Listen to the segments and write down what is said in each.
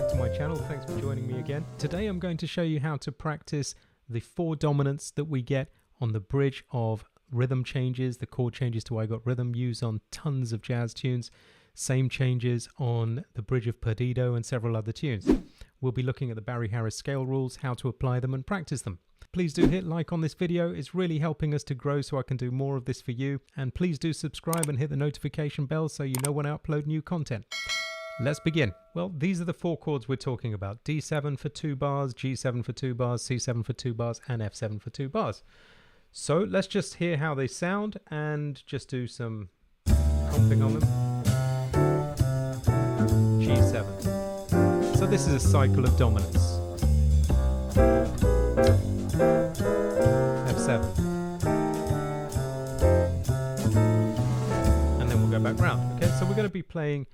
to my channel. Thanks for joining me again. Today I'm going to show you how to practice the 4 dominants that we get on the bridge of rhythm changes, the chord changes to I Got Rhythm, used on tons of jazz tunes. Same changes on the bridge of Perdido and several other tunes. We'll be looking at the Barry Harris scale rules, how to apply them and practice them. Please do hit like on this video. It's really helping us to grow so I can do more of this for you. And please do subscribe and hit the notification bell so you know when I upload new content. Let's begin. Well, these are the 4 chords we're talking about. D7 for 2 bars, G7 for 2 bars, C7 for 2 bars, and F7 for 2 bars. So let's just hear how they sound and just do some comping on them. G7. So this is a cycle of dominance. F7. And then we'll go back round. Okay, so we're going to be playing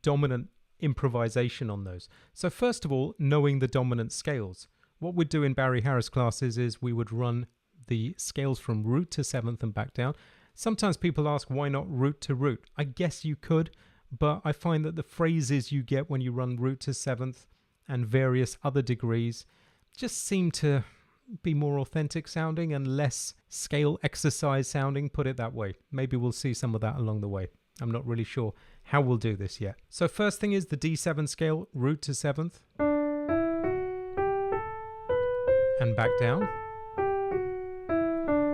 dominant improvisation on those. So first of all, knowing the dominant scales. What we'd do in Barry Harris classes is we would run the scales from root to 7th and back down. Sometimes people ask, why not root to root? I guess you could, but I find that the phrases you get when you run root to 7th and various other degrees just seem to be more authentic sounding and less scale exercise sounding, put it that way. Maybe we'll see some of that along the way. I'm not really sure how we'll do this yet. So first thing is the D7 scale, root to 7th. And back down.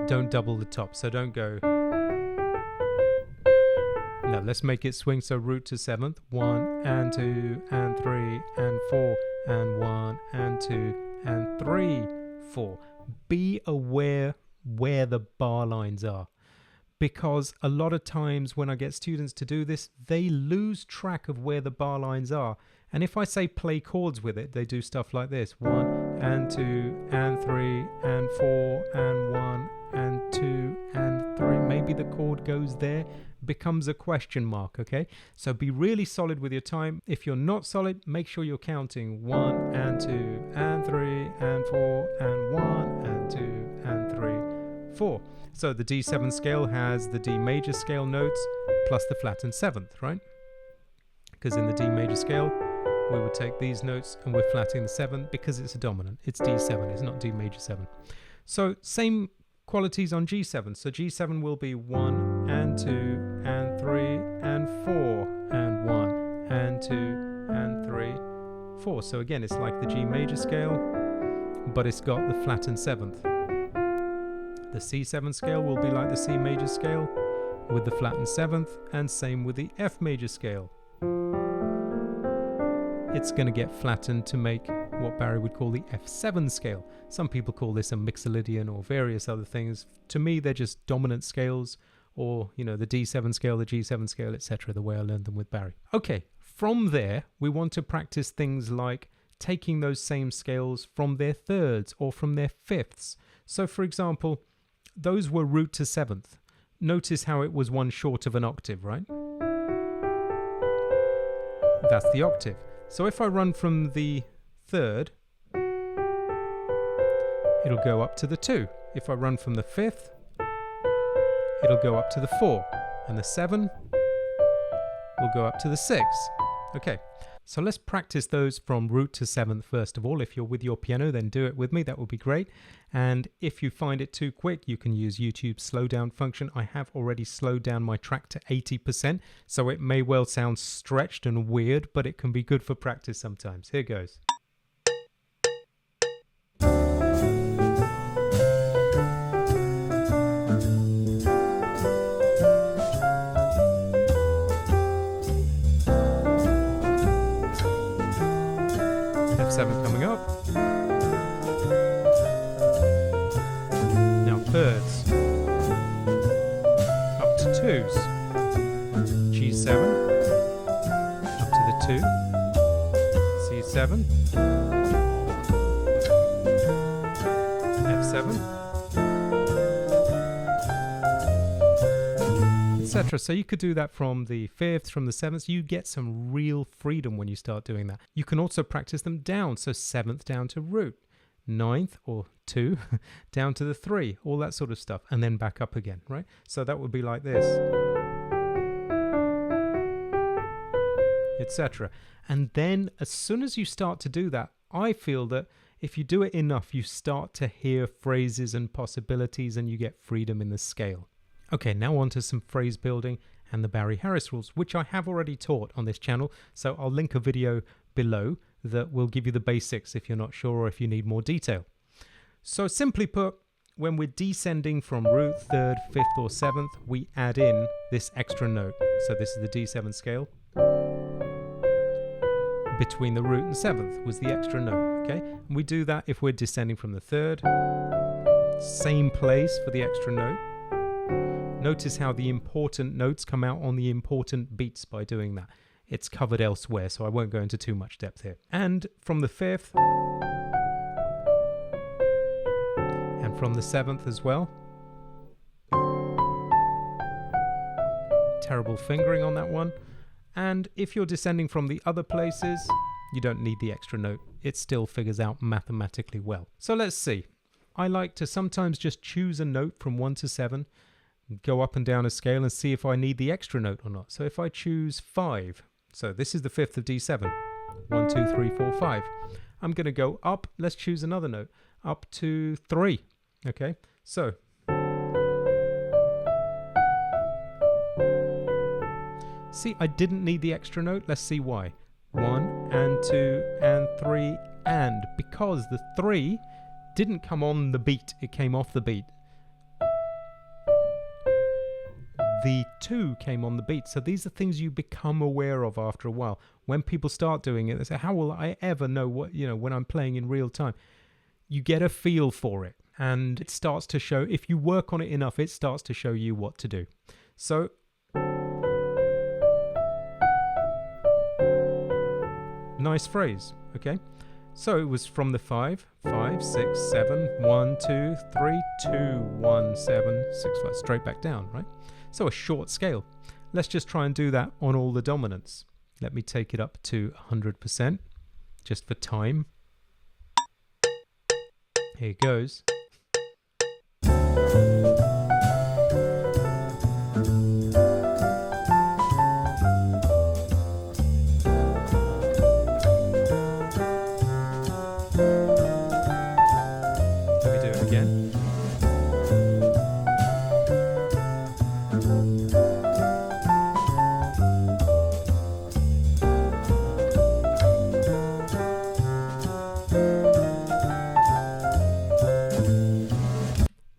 Don't double the top, so don't go. No, let's make it swing, so root to 7th. 1 and 2 and 3 and 4 and 1 and 2 and 3, 4. Be aware where the bar lines are. Because a lot of times when I get students to do this, they lose track of where the bar lines are. And if I say play chords with it, they do stuff like this. 1 and 2 and 3 and 4 and 1 and 2 and 3. Maybe the chord goes there, becomes a question mark, okay? So be really solid with your time. If you're not solid, make sure you're counting 1 and 2 and 3 and 4 and 1 and 2 and 3, 4. So the D7 scale has the D major scale notes plus the flattened 7th, right? Because in the D major scale, we would take these notes and we're flattening the 7th because it's a dominant. It's D7, it's not D major 7. So same qualities on G7. So G7 will be 1 and 2 and 3 and 4 and 1 and 2 and 3, 4. So again, it's like the G major scale, but it's got the flattened 7th. The C7 scale will be like the C major scale with the flattened 7th, and same with the F major scale. It's going to get flattened to make what Barry would call the F7 scale. Some people call this a mixolydian or various other things. To me, they're just dominant scales, or, you know, the D7 scale, the G7 scale, etc., the way I learned them with Barry. Okay, from there, we want to practice things like taking those same scales from their thirds or from their fifths. So, for example, those were root to 7th. Notice how it was one short of an octave, right? That's the octave. So if I run from the 3rd, it'll go up to the 2. If I run from the 5th, it'll go up to the 4. And the 7 will go up to the 6. Okay, so let's practice those from root to 7th first of all. If you're with your piano, then do it with me. That would be great. And if you find it too quick, you can use YouTube's slow down function. I have already slowed down my track to 80%, so it may well sound stretched and weird, but it can be good for practice sometimes. Here goes. F7 coming up. Now thirds. Up to 2s. G7. Up to the 2. C7. F7. Etc. So you could do that from the 5th, from the 7th. You get some real freedom when you start doing that. You can also practice them down. So 7th down to root, 9th or 2 down to the 3, all that sort of stuff, and then back up again, right? So that would be like this. etc. And then as soon as you start to do that, I feel that if you do it enough, you start to hear phrases and possibilities and you get freedom in the scale. Okay, now on to some phrase building and the Barry Harris rules, which I have already taught on this channel. So I'll link a video below that will give you the basics if you're not sure or if you need more detail. So simply put, when we're descending from root, third, fifth or seventh, we add in this extra note. So this is the D7 scale. Between the root and seventh was the extra note, okay? And we do that if we're descending from the third. Same place for the extra note. Notice how the important notes come out on the important beats by doing that. It's covered elsewhere, so I won't go into too much depth here. And from the fifth, and from the seventh as well. Terrible fingering on that one. And if you're descending from the other places, you don't need the extra note. It still figures out mathematically well. So let's see. I like to sometimes just choose a note from 1 to 7, go up and down a scale and see if I need the extra note or not. So if I choose 5, so this is the fifth of D7, 1, 2, 3, 4, 5. I'm going to go up, let's choose another note, up to 3, okay? So, see, I didn't need the extra note, let's see why. 1 and 2 and 3 and, because the 3 didn't come on the beat, it came off the beat. The 2 came on the beat. So these are things you become aware of after a while. When people start doing it, they say, how will I ever know what, when I'm playing in real time? You get a feel for it and it starts to show, if you work on it enough, it starts to show you what to do. So nice phrase, okay? So it was from the 5, 5, 6, 7, 1, 2, 3, 2, 1, 7, 6, 5, straight back down, right? So a short scale. Let's just try and do that on all the dominants. Let me take it up to 100% just for time. Here it goes.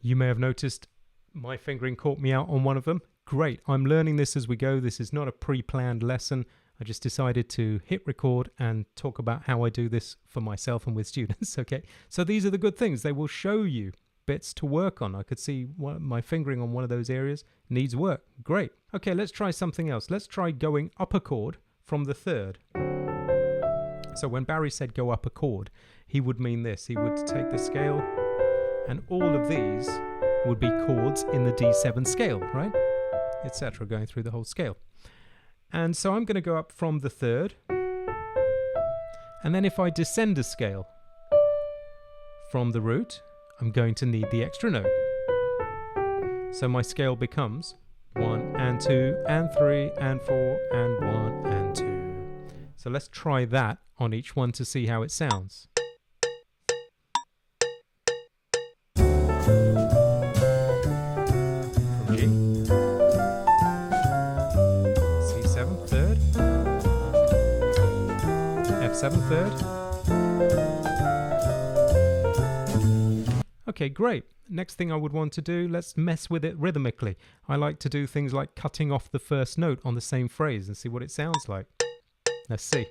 You may have noticed my fingering caught me out on one of them. Great, I'm learning this as we go. This is not a pre-planned lesson. I just decided to hit record and talk about how I do this for myself and with students, okay? So these are the good things. They will show you bits to work on. I could see my fingering on one of those areas needs work. Great. Okay, let's try something else. Let's try going up a chord from the third. So when Barry said go up a chord, he would mean this. He would take the scale and all of these would be chords in the D7 scale, right? Etc. going through the whole scale. And so I'm going to go up from the third. And then if I descend a scale from the root, I'm going to need the extra note. So my scale becomes 1 and 2 and 3 and 4 and 1 and 2. So let's try that on each one to see how it sounds. From G, C7 third, F7 third. Okay, great. Next thing I would want to do, let's mess with it rhythmically. I like to do things like cutting off the first note on the same phrase and see what it sounds like. Let's see.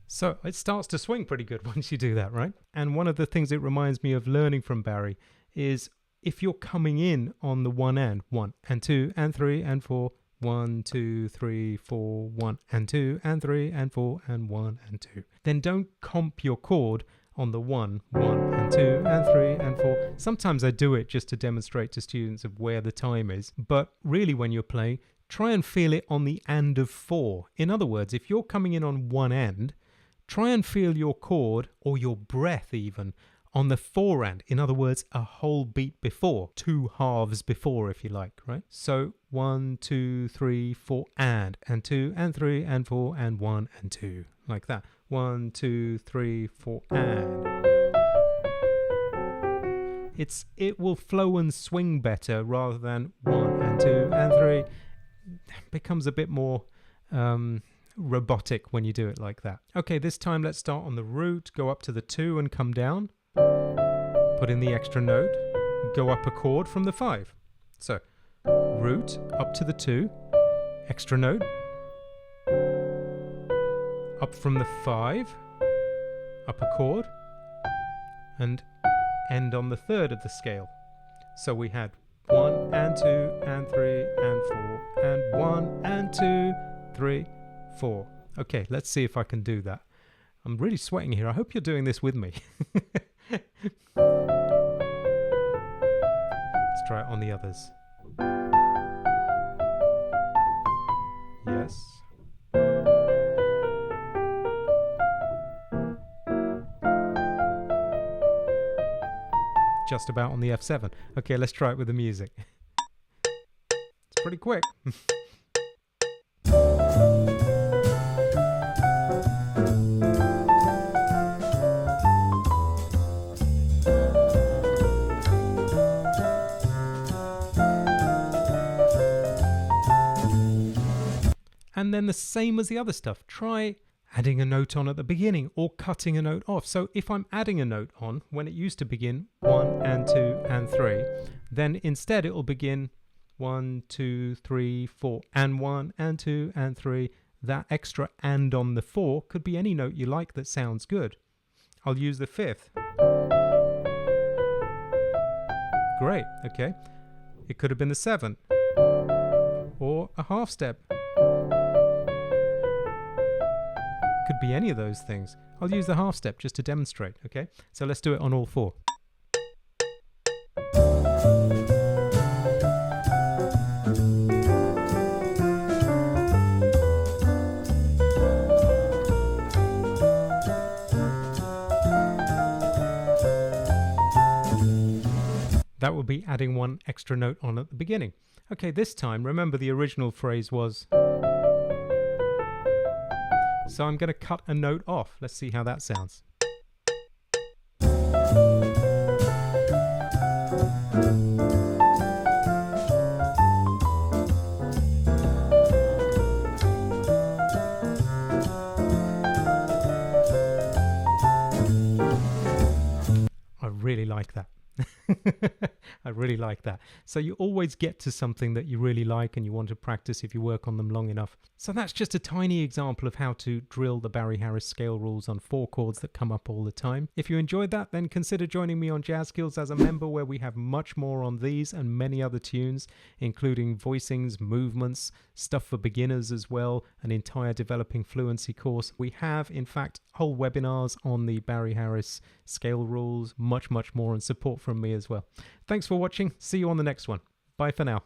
So it starts to swing pretty good once you do that, right? And one of the things it reminds me of learning from Barry is if you're coming in on the 1 and 2 and 3 and 4, 1, 2, 3, 4, 1 and 2 and 3 and 4 and 1 and 2, then don't comp your chord on the 1 and 2 and 3 and 4. Sometimes I do it just to demonstrate to students of where the time is, but really when you're playing, try and feel it on the and of 4. In other words, if you're coming in on one end, try and feel your chord, or your breath even, on the 4 end. In other words, a whole beat before, 2 halves before, if you like, right? So 1, 2, 3, 4, and 2, and 3, and 4, and 1, and 2, like that. 1, 2, 3, 4, and. It will flow and swing better rather than 1 and 2 and 3. Becomes a bit more robotic when you do it like that. Okay, this time let's start on the root, go up to the 2 and come down. Put in the extra note, go up a chord from the 5. So, root, up to the 2, extra note, up from the 5, up a chord, and end on the 3rd of the scale. So we had 1 and 2 and 3 and 4 and 1 and 2, 3, 4. Okay, let's see if I can do that. I'm really sweating here. I hope you're doing this with me. Let's try it on the others. Yes. Just about on the F7. Okay, let's try it with the music. It's pretty quick. And then the same as the other stuff. Try adding a note on at the beginning or cutting a note off. So if I'm adding a note on when it used to begin 1 and 2 and 3, then instead it will begin 1, 2, 3, 4 and 1 and 2 and 3. That extra and on the 4 could be any note you like that sounds good. I'll use the 5th. Great, okay. It could have been the 7th or a half step. Could be any of those things. I'll use the half step just to demonstrate, okay? So let's do it on all 4. That would be adding one extra note on at the beginning. Okay, this time, remember the original phrase was... So I'm going to cut a note off. Let's see how that sounds. I really like that. I really like that. So you always get to something that you really like and you want to practice if you work on them long enough. So that's just a tiny example of how to drill the Barry Harris scale rules on 4 chords that come up all the time. If you enjoyed that, then consider joining me on Jazz Skills as a member, where we have much more on these and many other tunes, including voicings, movements, stuff for beginners as well, an entire developing fluency course. We have, in fact, whole webinars on the Barry Harris scale rules, much more, and support from me as well. Thanks for watching. See you on the next one. Bye for now.